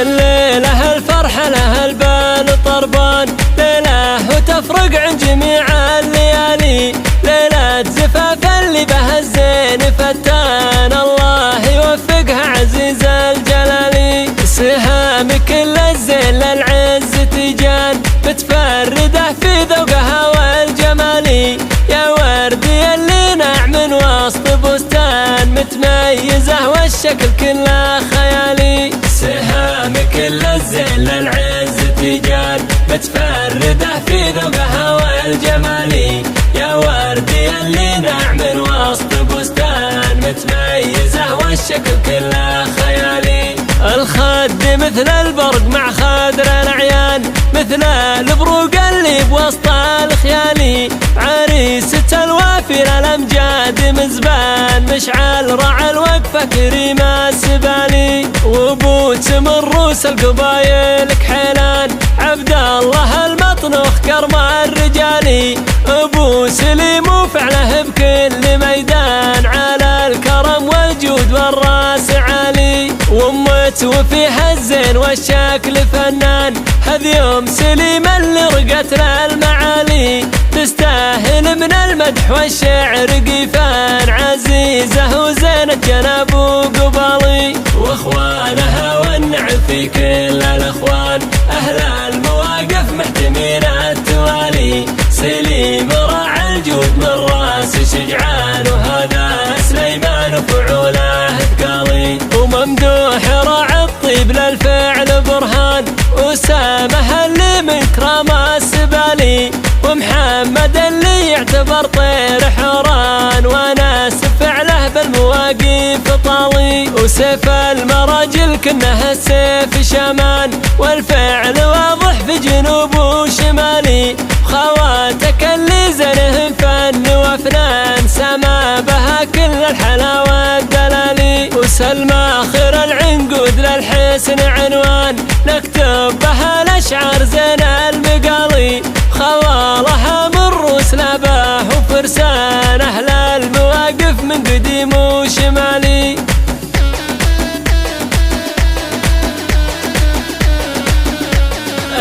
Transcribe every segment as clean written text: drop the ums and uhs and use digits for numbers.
الليلة الفرحة لها البال طربان، ليلة وتفرق عن جميع الليالي، ليلة زفاف اللي بها الزين فتان، الله يوفقها عزيز الجلالي. سهام كل الزين للعز تجان، متفردة في ذوقها والجمالي، يا وردي اللي ناعم وسط بستان، متميزة والشكل كله خيالي. سهام كل الزين للعز تجان، متفردة في ذوقها والجمالي، يا وردي اللي ناعم وسط بستان، متميزة والشكل كله خيالي. الخد مثل البرق مع خدر الأعيان، مثل البروق اللي بوسط الخيالي، عريسة الوافي الأمجاد مزبان، مشعل رعى الوقفة كريم السبالي، وبوت من روس القبايل كحيلان، عبد الله المطنوخ كرم الرجالي، ابو سليم وفعله بكل ميدان، على الكرم والجود والراس عالي، وامت وفيها الزين والشكل فنان، هذي سليم اللي رقت للمعالي، تستاهل من المدح والشعر قيفان، عزيزة وزينة جناب وقبالي. واخوانها والنعم في كل الاخوان، اهل المواقف محتمين التوالي، سليم راعى الجود من راس شجعان، وهذا سليمان فعوله ثقالي، وممدوح راعى الطيب للفعل برهان، وسامه اللي من كرام السبالي، ومحمد اللي يعتبر طير حوران، وناس فعله بالمواقف طالي، وسيف المراجل كنه السيف شمان، والفعل واضح في جنوب وشمالي، خواتك اللي زنهم فن وفنان، سما بها كل الحلاوة الدلالي، وسلمى خير العنقود للحسن عنوان، نكتب بها الاشعار زين المقالي، خوالها من روس لباه وفرسان، اهل المواقف من قديم وشمالي.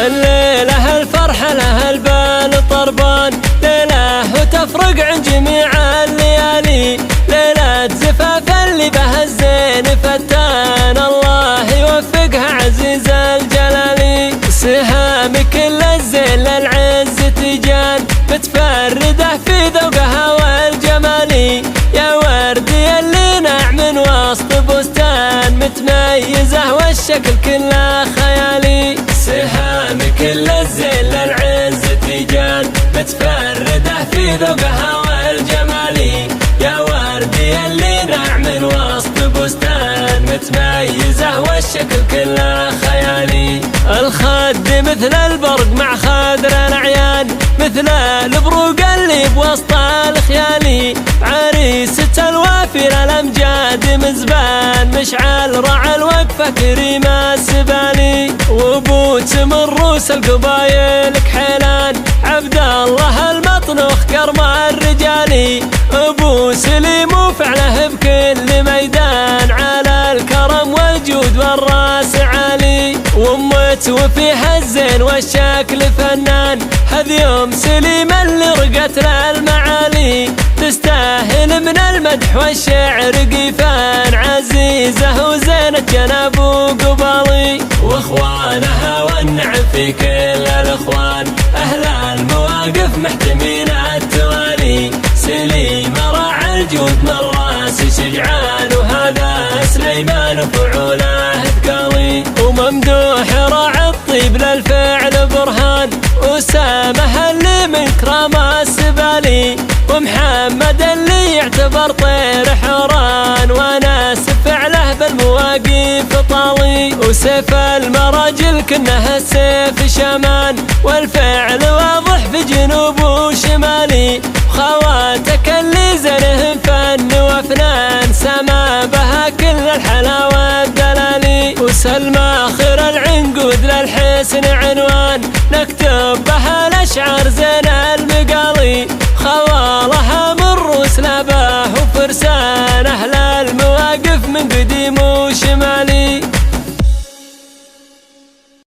الليلة الفرحة لها البال طربان، ليلة وتفرق عن جميع الليالي، ليلة زفاف اللي بها الزين فتان، الله يوفقها عزيز الجلالي. سهام كل الزين للعز تجان، متفردة في ذوقها والجمالي، يا وردي اللي ناعم وسط بستان، متميزة والشكل كله خيالي. سهام كل الزين للعز تجان، متفردة في ذوقها والجمالي، يا وردي اللي ناعم وسط بستان، متميزة والشكل كله خيالي. الخد مثل البرق مع خدر الأعيان، مثل البروق اللي بوسط الخيالي، عريسة الوافي الأمجاد مزبان، مشعل رعى الوقفة كريم السبالي، وبوت من روس القبايل كحيلان، عبد الله المطنوخ كرم الرجالي، ابو سليم وفعله بكل ميدان، على الكرم والجود والراس عالي، وامت وفيها الزين والشكل فنان، هذي سليم اللي رقت للمعالي، تستاهل من المدح والشعر قيفان، عزيزة وزينة جناب وقبالي. واخوانها والنعم في كل الاخوان، اهل المواقف محتمين التوالي، سليم راعى الجود من راس شجعان، وهذا سليمان فعوله ثقالي، وممدوح راعى الطيب للفعل برهان، وسامه اللي من كرام السبالي، ومحمد اللي يعتبر طير حوران، وناس فعله بالمواقف طالي، وسيف المراجل كنه السيف شمان، والفعل واضح في جنوب وشمالي، خواتك اللي زنهم فن وفنان، سما بها كل الحلاوة الدلالي، وسلمى خير العنقود للحسن عنوان، نكتب بها الاشعار زين المقالي، خوالها من روس لباه وفرسان، اهل المواقف من قديم وشمالي.